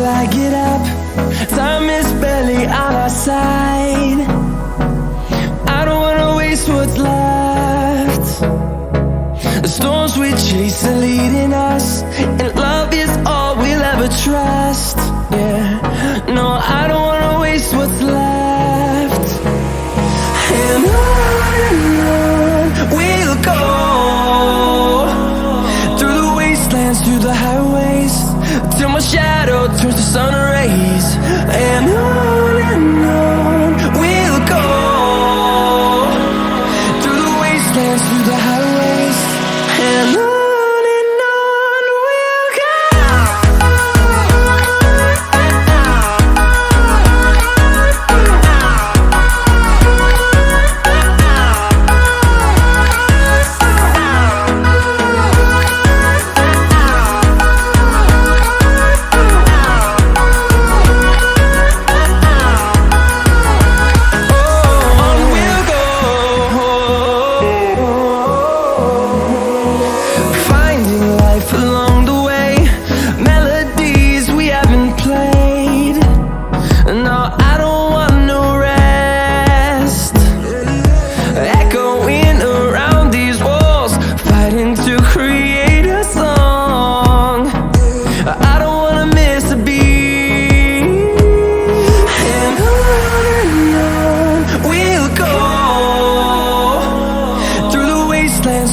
till I get up. Time is barely on our side. I don't wanna waste what's left. The storms we chase are leading us, and love is all we'll ever trust. Yeah, no, I don't wanna waste what's left. And on we'll go, through the wastelands, through the highways, till my shadow turns to sun rays. And on we'll go, through the wastelands, through the highways, and on.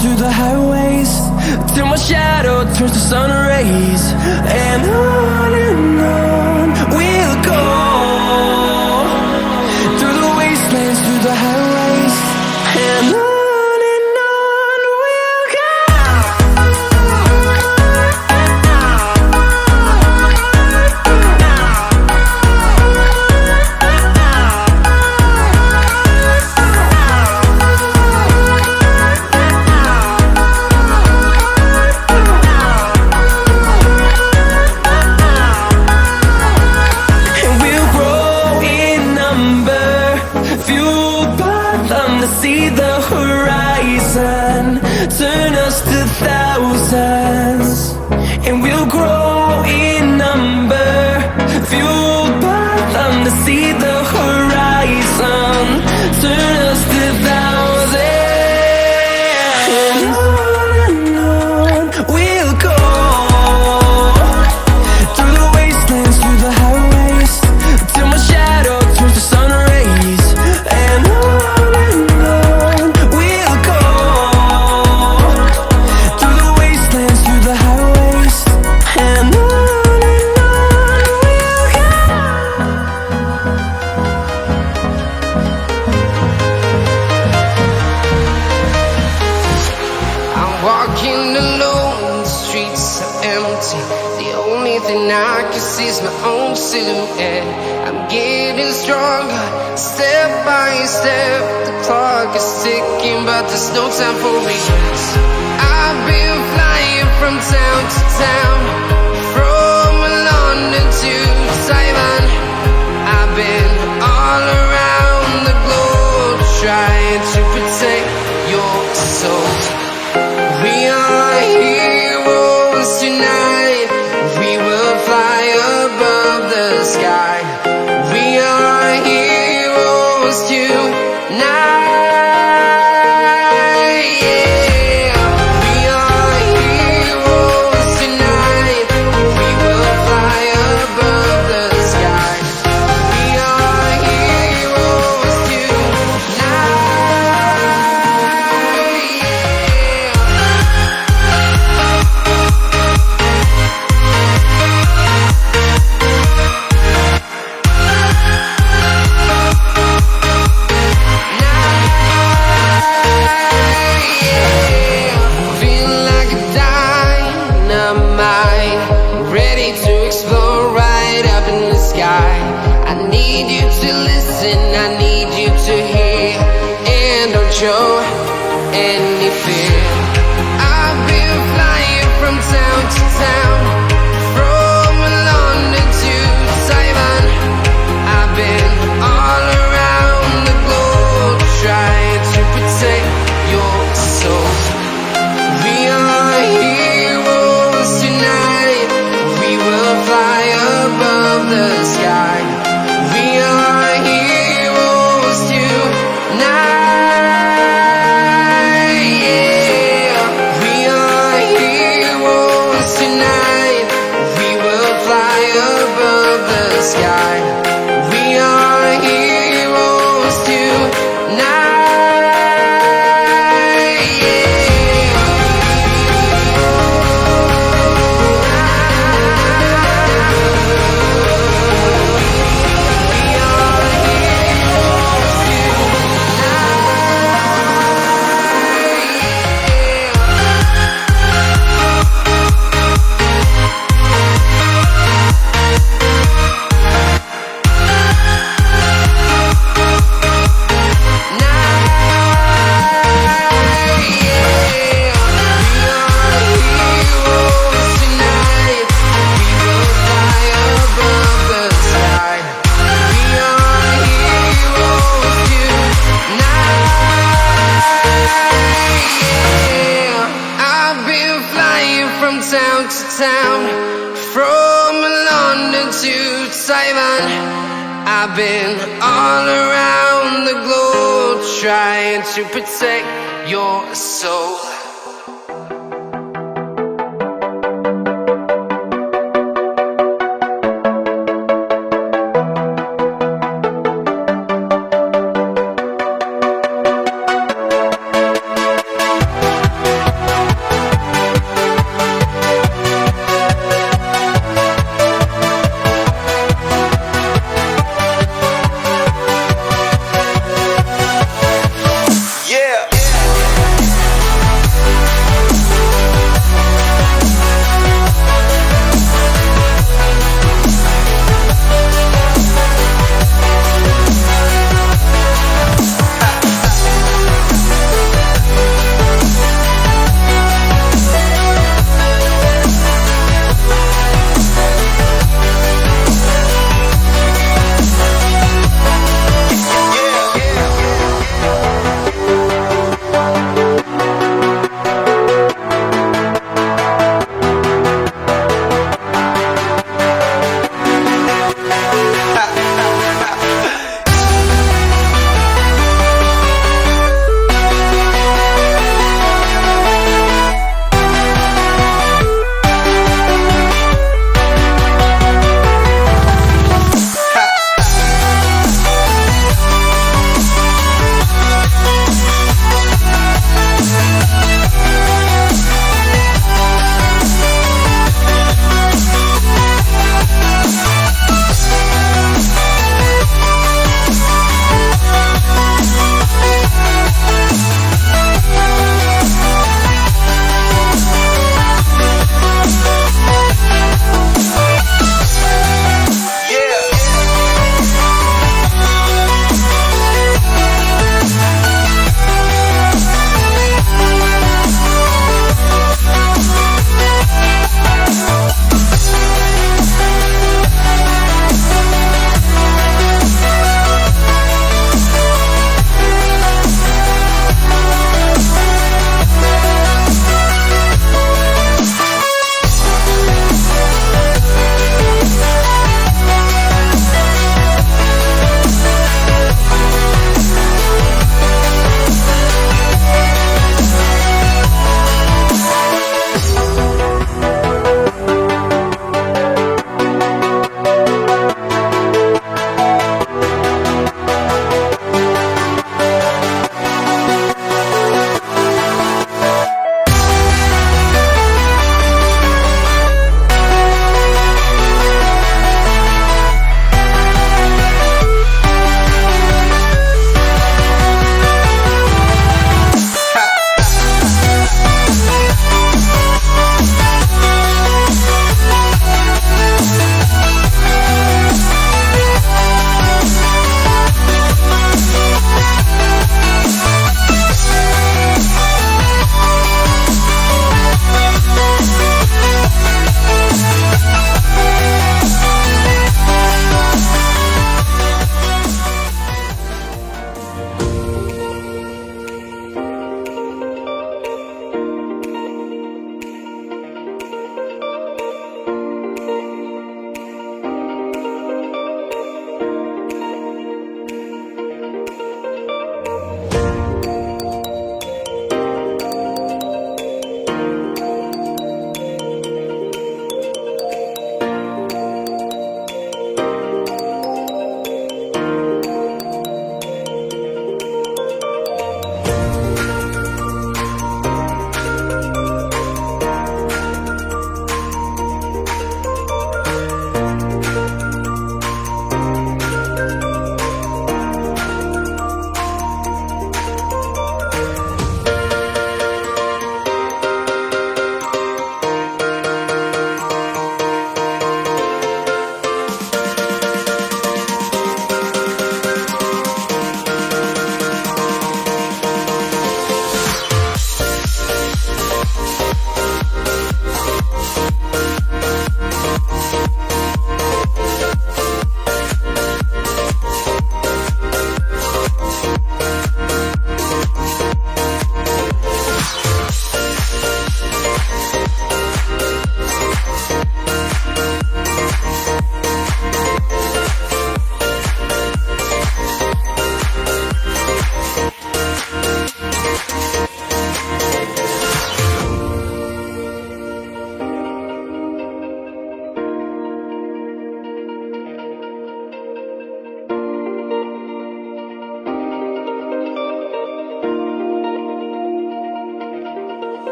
Through the highways, till my shadow turns to sun rays. And on we'll go, through the wastelands, through the highways, and on we'll go. See the horizon, turn us to thousands, and we'll grow in number, fueled by them to see the horizon, turn us to thousands. And on we'll go, through the wastelands, through the highways, till my shadow turns to sun rays. And walking alone, the streets are empty. The only thing I can see is my own silhouette. I'm getting stronger, step by step. The clock is ticking, but there's no time for regrets. I've been flying from town to town, from London to Taiwan. I've been all around the globe, trying to protect your soul. We are heroes tonight. We will fly above the sky. We are heroes tonight. Yeah. We are heroes tonight. We will fly above the sky. We are heroes tonight. I need you to listen, I need you to hear, and don't show any fear. I've been flying from town to town, from London to Taiwan. I've been all around the globe, trying to protect your soul. We are heroes tonight. We will fly above to Taiwan. I've been all around the globe trying to protect your soul.